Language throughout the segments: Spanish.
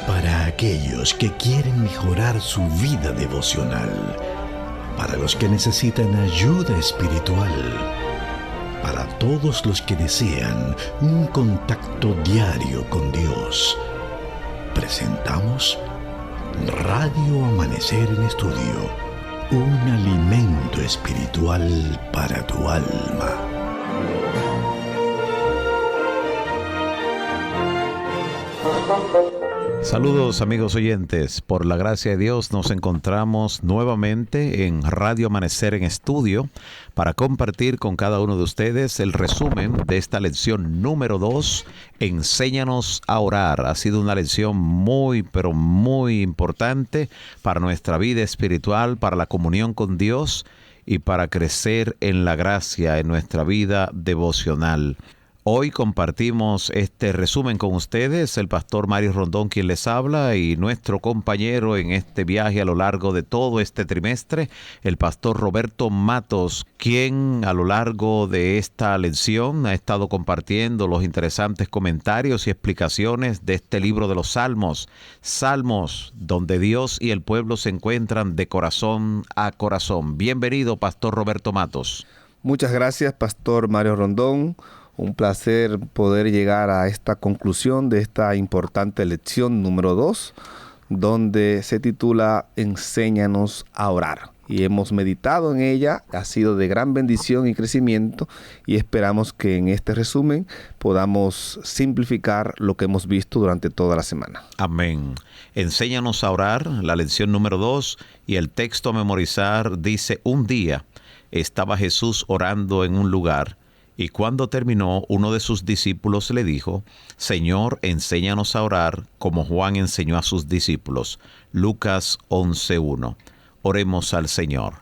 Para aquellos que quieren mejorar su vida devocional, para los que necesitan ayuda espiritual, para todos los que desean un contacto diario con Dios, presentamos Radio Amanecer en Estudio, un alimento espiritual para tu alma. Saludos amigos oyentes, por la gracia de Dios nos encontramos nuevamente en Radio Amanecer en Estudio para compartir con cada uno de ustedes el resumen de esta lección número 2, Enséñanos a orar. Ha sido una lección muy importante para nuestra vida espiritual, para la comunión con Dios y para crecer en la gracia en nuestra vida devocional. Hoy compartimos este resumen con ustedes, el pastor Mario Rondón quien les habla y nuestro compañero en este viaje a lo largo de todo este trimestre, el pastor Roberto Matos, quien a lo largo de esta lección ha estado compartiendo los interesantes comentarios y explicaciones de este libro de los Salmos, Salmos donde Dios y el pueblo se encuentran de corazón a corazón. Bienvenido, pastor Roberto Matos. Muchas gracias, pastor Mario Rondón. Un placer poder llegar a esta conclusión de esta importante lección número 2, donde se titula Enséñanos a orar. Y hemos meditado en ella, ha sido de gran bendición y crecimiento, y esperamos que en este resumen podamos simplificar lo que hemos visto durante toda la semana. Amén. Enséñanos a orar, la lección número 2, y el texto a memorizar dice: un día estaba Jesús orando en un lugar, y cuando terminó, uno de sus discípulos le dijo: Señor, enséñanos a orar como Juan enseñó a sus discípulos. Lucas 11:1. Oremos al Señor.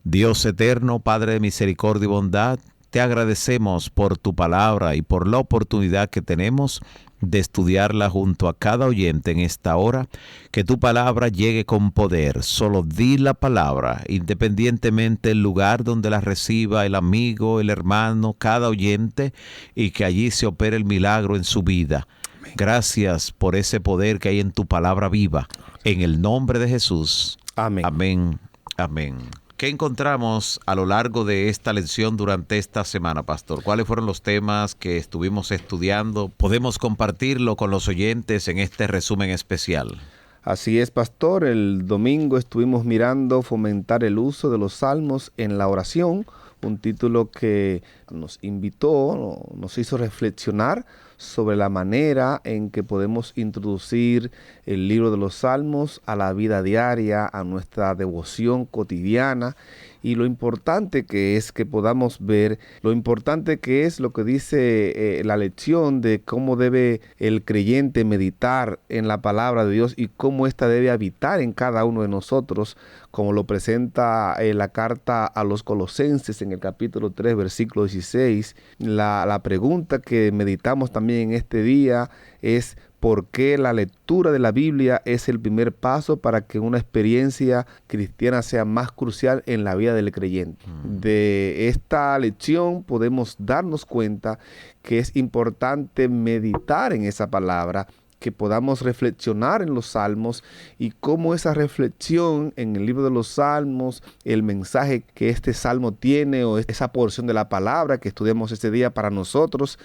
Dios eterno, Padre de misericordia y bondad, te agradecemos por tu palabra y por la oportunidad que tenemos de estudiarla junto a cada oyente en esta hora. Que tu palabra llegue con poder. Solo di la palabra, independientemente del lugar donde la reciba el amigo, el hermano, cada oyente, y que allí se opere el milagro en su vida. Amén. Gracias por ese poder que hay en tu palabra viva. En el nombre de Jesús. Amén. Amén. Amén. ¿Qué encontramos a lo largo de esta lección durante esta semana, pastor? ¿Cuáles fueron los temas que estuvimos estudiando? ¿Podemos compartirlo con los oyentes en este resumen especial? Así es, pastor. El domingo estuvimos mirando fomentar el uso de los salmos en la oración, un título que nos invitó, nos hizo reflexionar sobre la manera en que podemos introducir el libro de los Salmos a la vida diaria, a nuestra devoción cotidiana, y lo importante que es que podamos ver, lo importante que es lo que dice la lección de cómo debe el creyente meditar en la palabra de Dios y cómo ésta debe habitar en cada uno de nosotros, como lo presenta la carta a los Colosenses en el capítulo 3, versículo 16. La pregunta que meditamos también en este día es: ¿por qué la lectura de la Biblia es el primer paso para que una experiencia cristiana sea más crucial en la vida del creyente? De esta lección podemos darnos cuenta que es importante meditar en esa palabra, que podamos reflexionar en los Salmos y cómo esa reflexión en el libro de los Salmos, el mensaje que este Salmo tiene o esa porción de la palabra que estudiamos este día para nosotros,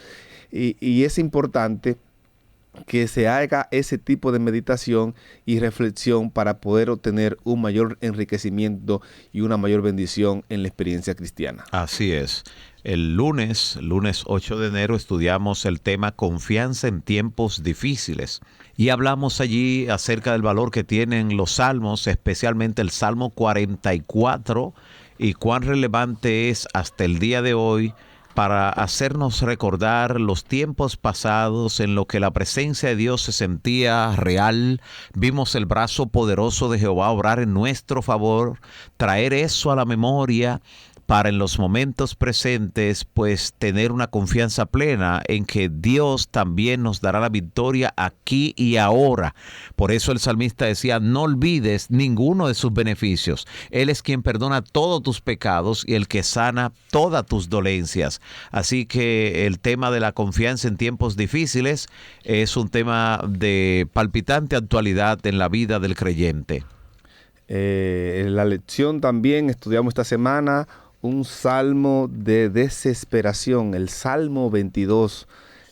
y es importante que se haga ese tipo de meditación y reflexión para poder obtener un mayor enriquecimiento y una mayor bendición en la experiencia cristiana. Así es. El lunes 8 de enero, estudiamos el tema Confianza en tiempos difíciles. Y hablamos allí acerca del valor que tienen los salmos, especialmente el Salmo 44, y cuán relevante es hasta el día de hoy para hacernos recordar los tiempos pasados en los que la presencia de Dios se sentía real. Vimos el brazo poderoso de Jehová obrar en nuestro favor, traer eso a la memoria para en los momentos presentes, pues tener una confianza plena en que Dios también nos dará la victoria aquí y ahora. Por eso el salmista decía, no olvides ninguno de sus beneficios. Él es quien perdona todos tus pecados y el que sana todas tus dolencias. Así que el tema de la confianza en tiempos difíciles es un tema de palpitante actualidad en la vida del creyente. En la lección también estudiamos esta semana un salmo de desesperación, el Salmo 22.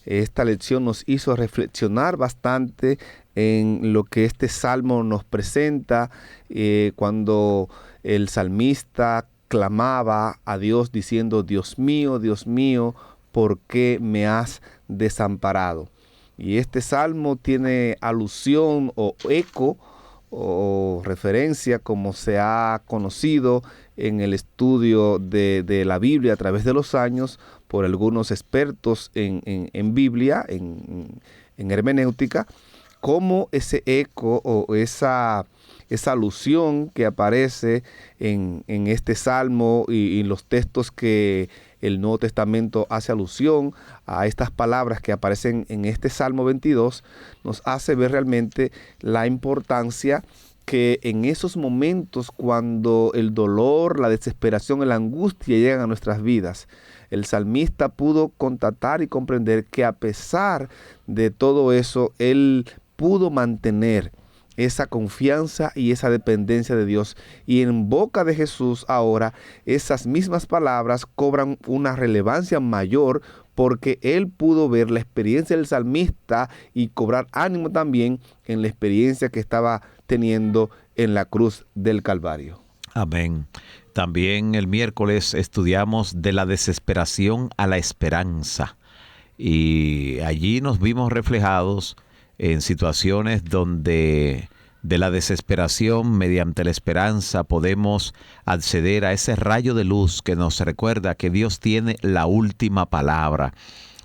Esta lección nos hizo reflexionar bastante en lo que este salmo nos presenta cuando el salmista clamaba a Dios diciendo, Dios mío, ¿por qué me has desamparado? Y este salmo tiene alusión o eco o referencia, como se ha conocido en el estudio de la Biblia a través de los años por algunos expertos en Biblia, en hermenéutica, como ese eco o esa alusión que aparece en este salmo y los textos que el Nuevo Testamento hace alusión a estas palabras que aparecen en este Salmo 22, nos hace ver realmente la importancia que en esos momentos cuando el dolor, la desesperación y la angustia llegan a nuestras vidas, el salmista pudo constatar y comprender que a pesar de todo eso, él pudo mantener esa confianza y esa dependencia de Dios. Y en boca de Jesús ahora esas mismas palabras cobran una relevancia mayor porque él pudo ver la experiencia del salmista y cobrar ánimo también en la experiencia que estaba teniendo en la cruz del Calvario. Amén. También el miércoles estudiamos de la desesperación a la esperanza. Y allí nos vimos reflejados en situaciones donde de la desesperación mediante la esperanza podemos acceder a ese rayo de luz que nos recuerda que Dios tiene la última palabra.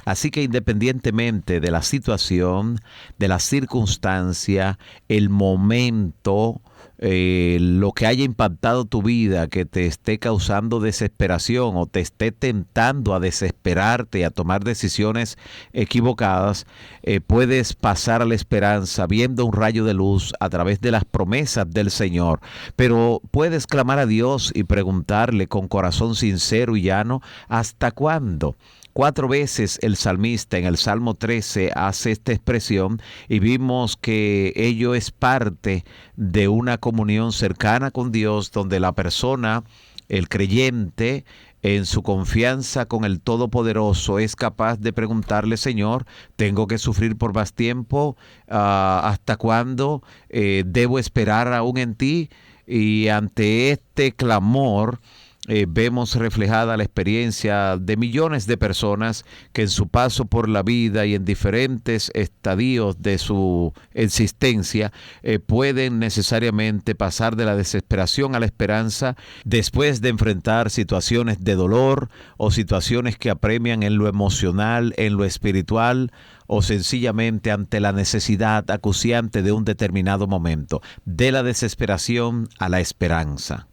Así que independientemente de la situación, de la circunstancia, el momento, lo que haya impactado tu vida, que te esté causando desesperación o te esté tentando a desesperarte y a tomar decisiones equivocadas, puedes pasar a la esperanza viendo un rayo de luz a través de las promesas del Señor. Pero puedes clamar a Dios y preguntarle con corazón sincero y llano, ¿hasta cuándo? 4 veces el salmista en el Salmo 13 hace esta expresión y vimos que ello es parte de una comunión cercana con Dios donde la persona, el creyente, en su confianza con el Todopoderoso es capaz de preguntarle, Señor, ¿tengo que sufrir por más tiempo? ¿Hasta cuándo debo esperar aún en ti? Y ante este clamor, vemos reflejada la experiencia de millones de personas que en su paso por la vida y en diferentes estadios de su existencia pueden necesariamente pasar de la desesperación a la esperanza después de enfrentar situaciones de dolor o situaciones que apremian en lo emocional, en lo espiritual o sencillamente ante la necesidad acuciante de un determinado momento, de la desesperación a la esperanza.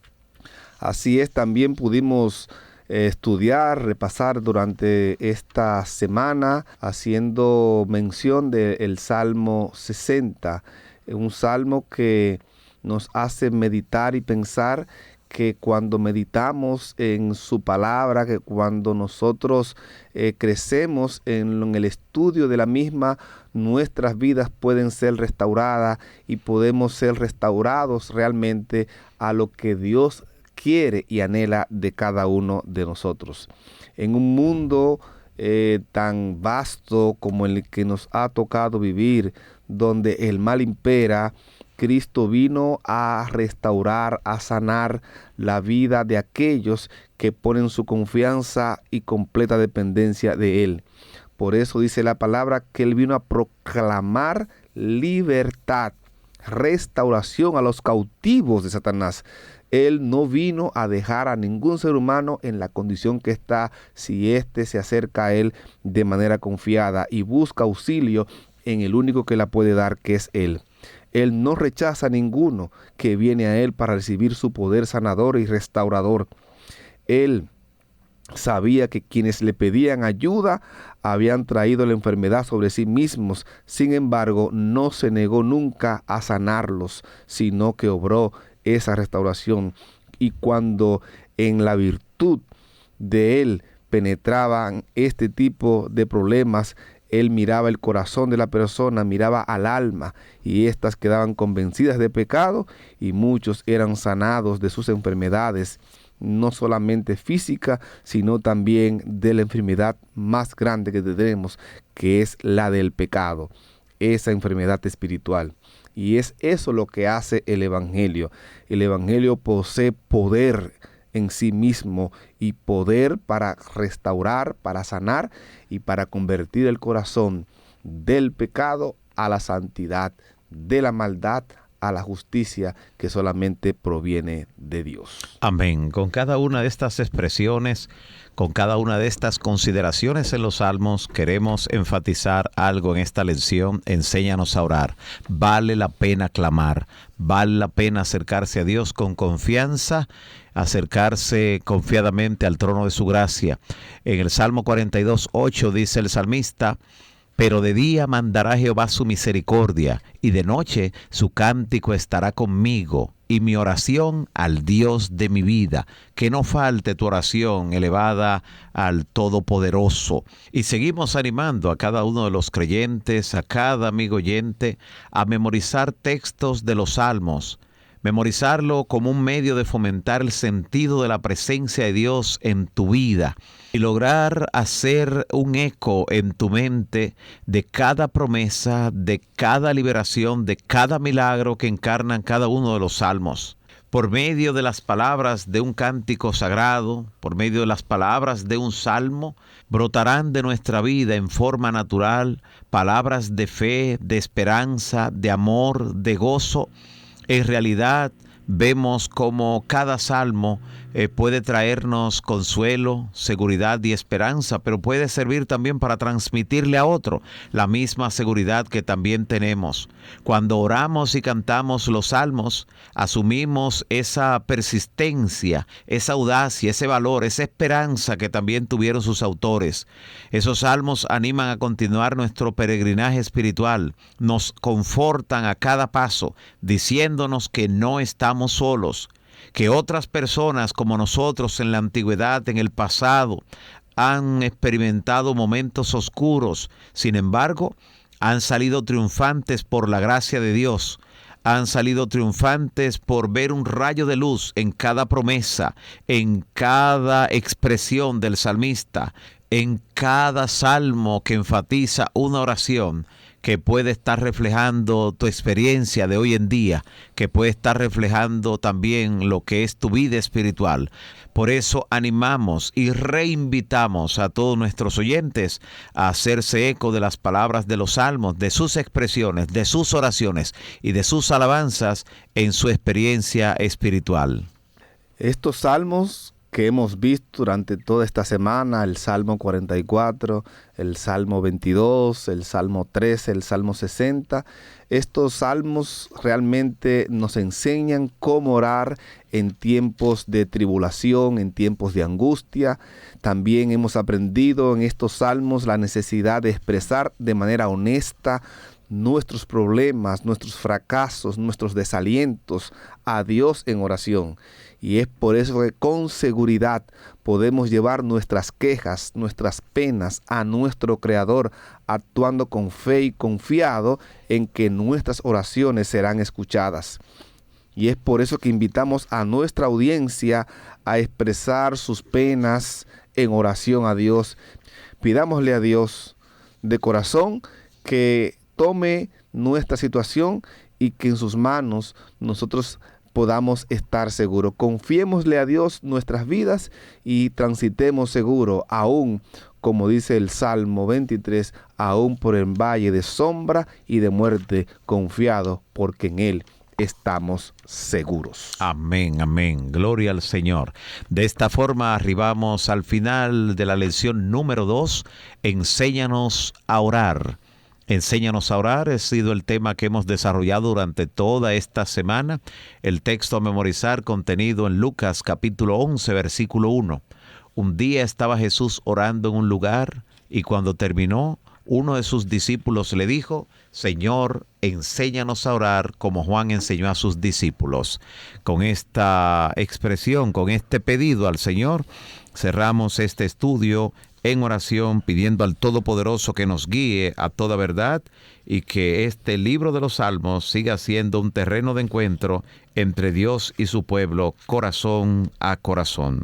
Así es, también pudimos estudiar, repasar durante esta semana, haciendo mención del Salmo 60, un salmo que nos hace meditar y pensar que cuando meditamos en su palabra, que cuando nosotros crecemos en el estudio de la misma, nuestras vidas pueden ser restauradas y podemos ser restaurados realmente a lo que Dios quiere y anhela de cada uno de nosotros. En un mundo tan vasto como el que nos ha tocado vivir, donde el mal impera, Cristo vino a restaurar, a sanar la vida de aquellos que ponen su confianza y completa dependencia de Él. Por eso dice la palabra que Él vino a proclamar libertad, restauración a los cautivos de Satanás. Él no vino a dejar a ningún ser humano en la condición que está si éste se acerca a Él de manera confiada y busca auxilio en el único que la puede dar, que es Él. Él no rechaza a ninguno que viene a Él para recibir su poder sanador y restaurador. Él Sabía que quienes le pedían ayuda habían traído la enfermedad sobre sí mismos. Sin embargo, no se negó nunca a sanarlos, sino que obró esa restauración. Y cuando en la virtud de él penetraban este tipo de problemas, él miraba el corazón de la persona, miraba al alma, y éstas quedaban convencidas de pecado, y muchos eran sanados de sus enfermedades, no solamente física, sino también de la enfermedad más grande que tenemos, que es la del pecado, esa enfermedad espiritual. Y es eso lo que hace el Evangelio. El Evangelio posee poder en sí mismo, y poder para restaurar, para sanar y para convertir el corazón del pecado a la santidad, de la maldad a la justicia que solamente proviene de Dios. Amén. Con cada una de estas expresiones, con cada una de estas consideraciones en los salmos, queremos enfatizar algo en esta lección. Enséñanos a orar. Vale la pena clamar, vale la pena acercarse a Dios con confianza, acercarse confiadamente al trono de su gracia. En el Salmo 42:8 dice el salmista: pero de día mandará Jehová su misericordia, y de noche su cántico estará conmigo, y mi oración al Dios de mi vida. Que no falte tu oración elevada al Todopoderoso. Y seguimos animando a cada uno de los creyentes, a cada amigo oyente, a memorizar textos de los salmos. Memorizarlo como un medio de fomentar el sentido de la presencia de Dios en tu vida y lograr hacer un eco en tu mente de cada promesa, de cada liberación, de cada milagro que encarnan cada uno de los salmos. Por medio de las palabras de un cántico sagrado, por medio de las palabras de un salmo, brotarán de nuestra vida en forma natural palabras de fe, de esperanza, de amor, de gozo. En realidad, vemos cómo cada salmo puede traernos consuelo, seguridad y esperanza, pero puede servir también para transmitirle a otro la misma seguridad que también tenemos. Cuando oramos y cantamos los salmos, asumimos esa persistencia, esa audacia, ese valor, esa esperanza que también tuvieron sus autores. Esos salmos animan a continuar nuestro peregrinaje espiritual, nos confortan a cada paso, diciéndonos que no estamos solos, que otras personas como nosotros en la antigüedad, en el pasado, han experimentado momentos oscuros. Sin embargo, han salido triunfantes por la gracia de Dios. Han salido triunfantes por ver un rayo de luz en cada promesa, en cada expresión del salmista, en cada salmo que enfatiza una oración que puede estar reflejando tu experiencia de hoy en día, que puede estar reflejando también lo que es tu vida espiritual. Por eso animamos y reinvitamos a todos nuestros oyentes a hacerse eco de las palabras de los salmos, de sus expresiones, de sus oraciones y de sus alabanzas en su experiencia espiritual. Estos salmos que hemos visto durante toda esta semana, el Salmo 44, el Salmo 22, el Salmo 13, el Salmo 60, estos salmos realmente nos enseñan cómo orar en tiempos de tribulación, en tiempos de angustia. También hemos aprendido en estos salmos la necesidad de expresar de manera honesta nuestros problemas, nuestros fracasos, nuestros desalientos a Dios en oración. Y es por eso que con seguridad podemos llevar nuestras quejas, nuestras penas a nuestro Creador, actuando con fe y confiado en que nuestras oraciones serán escuchadas. Y es por eso que invitamos a nuestra audiencia a expresar sus penas en oración a Dios. Pidámosle a Dios de corazón que tome nuestra situación y que en sus manos nosotros podamos estar seguros. Confiémosle a Dios nuestras vidas y transitemos seguro, aún, como dice el Salmo 23, aún por el valle de sombra y de muerte, confiado, porque en Él estamos seguros. Amén, amén. Gloria al Señor. De esta forma arribamos al final de la lección número 2. Enséñanos a orar. Enséñanos a orar ha sido el tema que hemos desarrollado durante toda esta semana. El texto a memorizar contenido en Lucas capítulo 11, versículo 1. Un día estaba Jesús orando en un lugar y cuando terminó, uno de sus discípulos le dijo: Señor, enséñanos a orar como Juan enseñó a sus discípulos. Con esta expresión, con este pedido al Señor, cerramos este estudio en oración, pidiendo al Todopoderoso que nos guíe a toda verdad y que este libro de los Salmos siga siendo un terreno de encuentro entre Dios y su pueblo, corazón a corazón.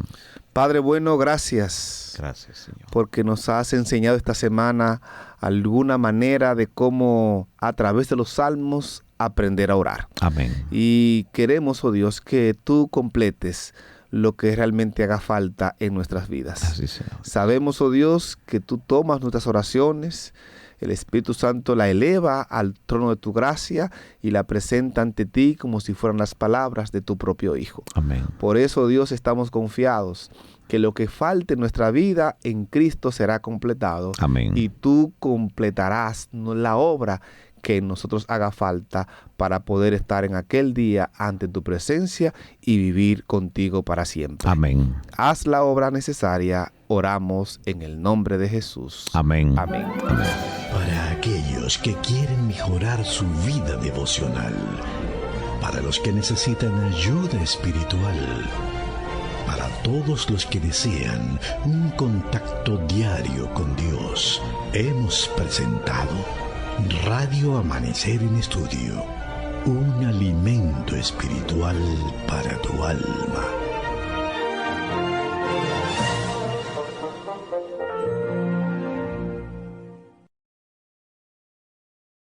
Padre bueno, gracias. Gracias, Señor. Porque nos has enseñado esta semana alguna manera de cómo a través de los salmos aprender a orar. Amén. Y queremos, oh Dios, que tú completes lo que realmente haga falta en nuestras vidas. Así sea. Sabemos, oh Dios, que tú tomas nuestras oraciones, el Espíritu Santo la eleva al trono de tu gracia y la presenta ante ti como si fueran las palabras de tu propio Hijo. Amén. Por eso, Dios, estamos confiados que lo que falte en nuestra vida en Cristo será completado. Amén. Y tú completarás la obra que en nosotros haga falta para poder estar en aquel día ante tu presencia y vivir contigo para siempre. Amén. Haz la obra necesaria, oramos en el nombre de Jesús. Amén. Amén. Amén. Para aquellos que quieren mejorar su vida devocional, para los que necesitan ayuda espiritual, para todos los que desean un contacto diario con Dios, hemos presentado Radio Amanecer en Estudio, un alimento espiritual para tu alma.